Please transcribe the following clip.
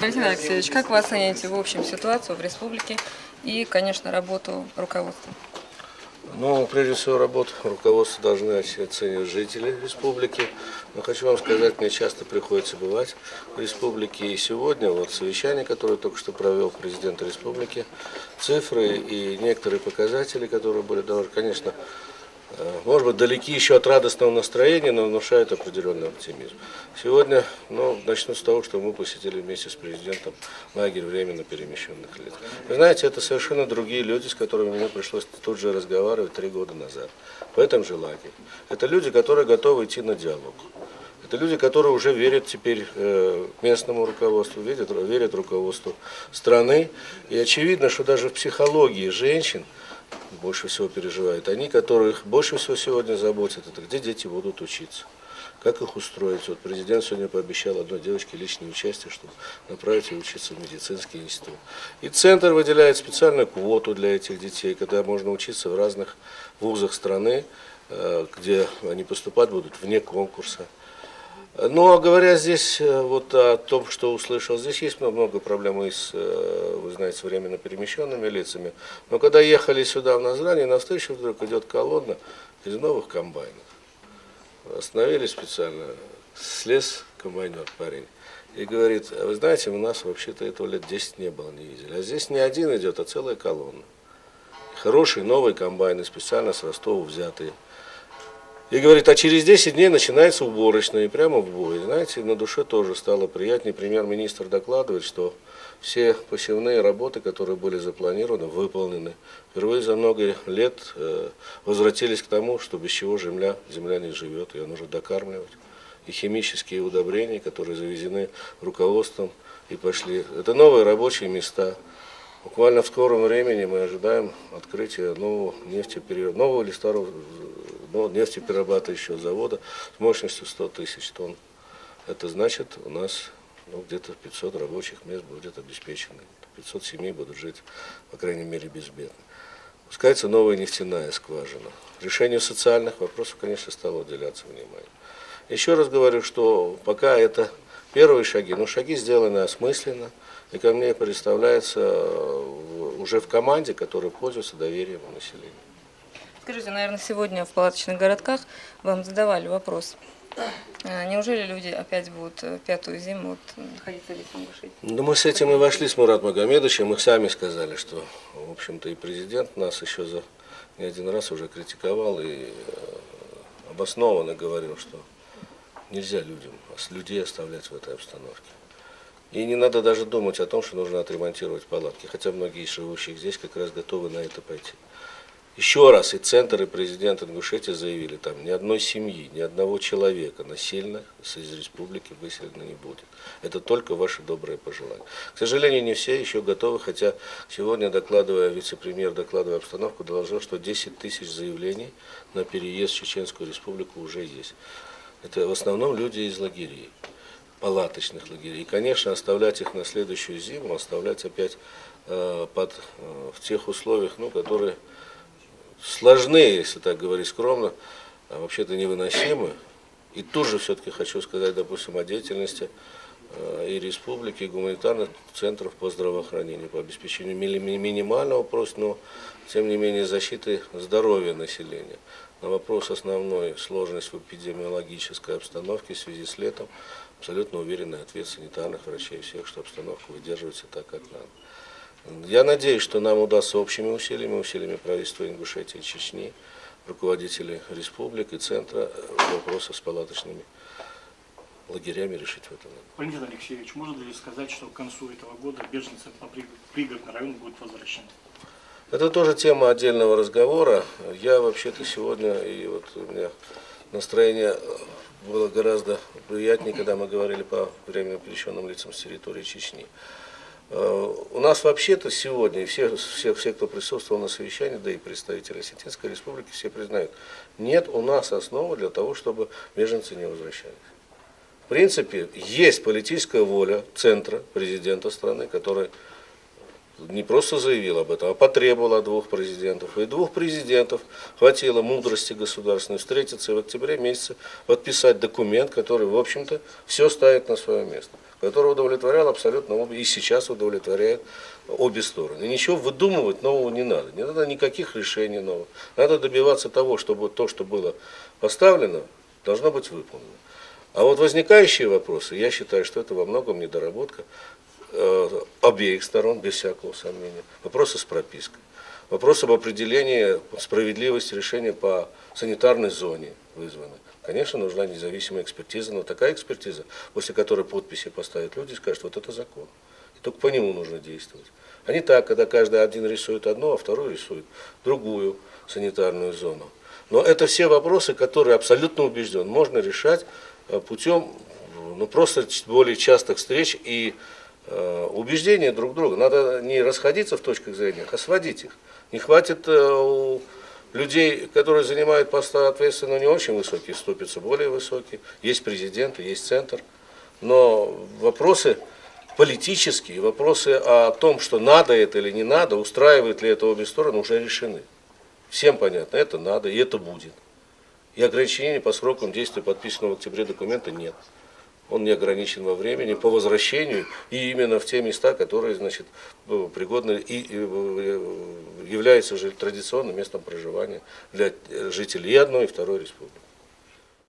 Валентин Алексеевич, как вы оцените в общем ситуацию в республике и, конечно, работу руководства? Ну, прежде всего, работу руководства должны оценивать жители республики. Но хочу вам сказать, мне часто приходится бывать в республике. И сегодня, вот совещание, которое только что провел президент республики, цифры и некоторые показатели, которые были даны, конечно, может быть, далеки еще от радостного настроения, но внушают определенный оптимизм. Сегодня, начну с того, что мы посетили вместе с президентом лагерь временно перемещенных лиц. Вы знаете, это совершенно другие люди, с которыми мне пришлось тут же разговаривать 3 года назад, в этом же лагере. Это люди, которые готовы идти на диалог. Это люди, которые уже верят теперь местному руководству, верят руководству страны. И очевидно, что даже в психологии женщин больше всего переживают. Они, которых больше всего сегодня заботят, это где дети будут учиться, как их устроить. Вот президент сегодня пообещал одной девочке личное участие, чтобы направить ее учиться в медицинский институт. И центр выделяет специальную квоту для этих детей, когда можно учиться в разных вузах страны, где они поступать будут вне конкурса. Ну, а говоря здесь вот о том, что услышал, здесь есть много проблем и с, вы знаете, с временно перемещенными лицами. Но когда ехали сюда в Назрань, навстречу вдруг идет колонна из новых комбайнов. Остановились специально, слез комбайнер парень и говорит: вы знаете, у нас вообще-то этого лет 10 не было, не видели. А здесь не один идет, а целая колонна. Хорошие новые комбайны, специально с Ростова взятые. И говорит, а через 10 дней начинается уборочная, и прямо в бой. Знаете, на душе тоже стало приятнее. Премьер-министр докладывает, что все посевные работы, которые были запланированы, выполнены. Впервые за много лет возвратились к тому, что без чего земля не живет, ее нужно докармливать. И химические удобрения, которые завезены руководством и пошли. Это новые рабочие места. Буквально в скором времени мы ожидаем открытия нового или старого нефтеперерабатывающего завода с мощностью 100 тысяч тонн. Это значит, у нас где-то 500 рабочих мест будет обеспечено. 500 семей будут жить, по крайней мере, безбедно. Пускается новая нефтяная скважина. Решению социальных вопросов, конечно, стало уделяться внимание. Еще раз говорю, что пока это первые шаги, но шаги сделаны осмысленно, и ко мне представляется уже в команде, которая пользуется доверием у населения. Скажите, наверное, сегодня в палаточных городках вам задавали вопрос, неужели люди опять будут 5-ю зиму находиться здесь в Ингушетии? Ну, мы с этим и вошли с Муратом Магомедовичем, мы сами сказали, что, в общем-то, и президент нас еще не один раз уже критиковал и обоснованно говорил, что нельзя людей оставлять в этой обстановке. И не надо даже думать о том, что нужно отремонтировать палатки, хотя многие живущие здесь как раз готовы на это пойти. Еще раз и центр, и президент Ингушетии заявили, там ни одной семьи, ни одного человека насильно из республики выселено не будет. Это только ваши добрые пожелания. К сожалению, не все еще готовы, хотя сегодня, вице-премьер, докладывая обстановку, доложил, что 10 тысяч заявлений на переезд в Чеченскую республику уже есть. Это в основном люди из лагерей, палаточных лагерей. И, конечно, оставлять их на следующую зиму, оставлять опять в тех условиях, которые сложны, если так говорить скромно, а вообще-то невыносимы. И тут же все-таки хочу сказать, допустим, о деятельности и республики, и гуманитарных центров по здравоохранению, по обеспечению минимального просто, но тем не менее защиты здоровья населения. На вопрос основной сложность в эпидемиологической обстановке в связи с летом абсолютно уверенный ответ санитарных врачей всех, что обстановка выдерживается так, как надо. Я надеюсь, что нам удастся общими усилиями правительства Ингушетии и Чечни, руководителей республик и центра вопросов с палаточными лагерями решить в этом году. Валентин Алексеевич, можно ли сказать, что к концу этого года беженцы по пригородным районам будут возвращены? Это тоже тема отдельного разговора. Я вообще-то сегодня, и вот у меня настроение было гораздо приятнее, когда мы говорили по временно перемещенным лицам с территории Чечни. У нас вообще-то сегодня, и все, кто присутствовал на совещании, да и представители Осетинской республики, все признают, нет у нас основы для того, чтобы беженцы не возвращались. В принципе, есть политическая воля центра, президента страны, который не просто заявил об этом, а потребовал от двух президентов. И двух президентов хватило мудрости государственной встретиться и в октябре месяце подписать документ, который, в общем-то, все ставит на свое место, который удовлетворял абсолютно обе, и сейчас удовлетворяет обе стороны. И ничего выдумывать нового не надо. Не надо никаких решений новых. Надо добиваться того, чтобы то, что было поставлено, должно быть выполнено. А вот возникающие вопросы, я считаю, что это во многом недоработка обеих сторон, без всякого сомнения. Вопросы с пропиской. Вопрос об определении справедливости решения по санитарной зоне вызваны. Конечно, нужна независимая экспертиза, но такая экспертиза, после которой подписи поставят люди, скажут, вот это закон. И только по нему нужно действовать. А не так, когда каждый один рисует одну, а второй рисует другую санитарную зону. Но это все вопросы, которые, абсолютно убежден, можно решать путем просто более частых встреч и убеждения друг друга. Надо не расходиться в точках зрения, а сводить их. Не хватит у людей, которые занимают посты ответственно не очень высокие, ступицы более высокие. Есть президенты, есть центр. Но вопросы политические, вопросы о том, что надо это или не надо, устраивает ли это обе стороны, уже решены. Всем понятно, это надо и это будет. И ограничений по срокам действия подписанного в октябре документа нет. Он не ограничен во времени, по возвращению, и именно в те места, которые, значит, пригодны и являются уже традиционным местом проживания для жителей и одной, и второй республики.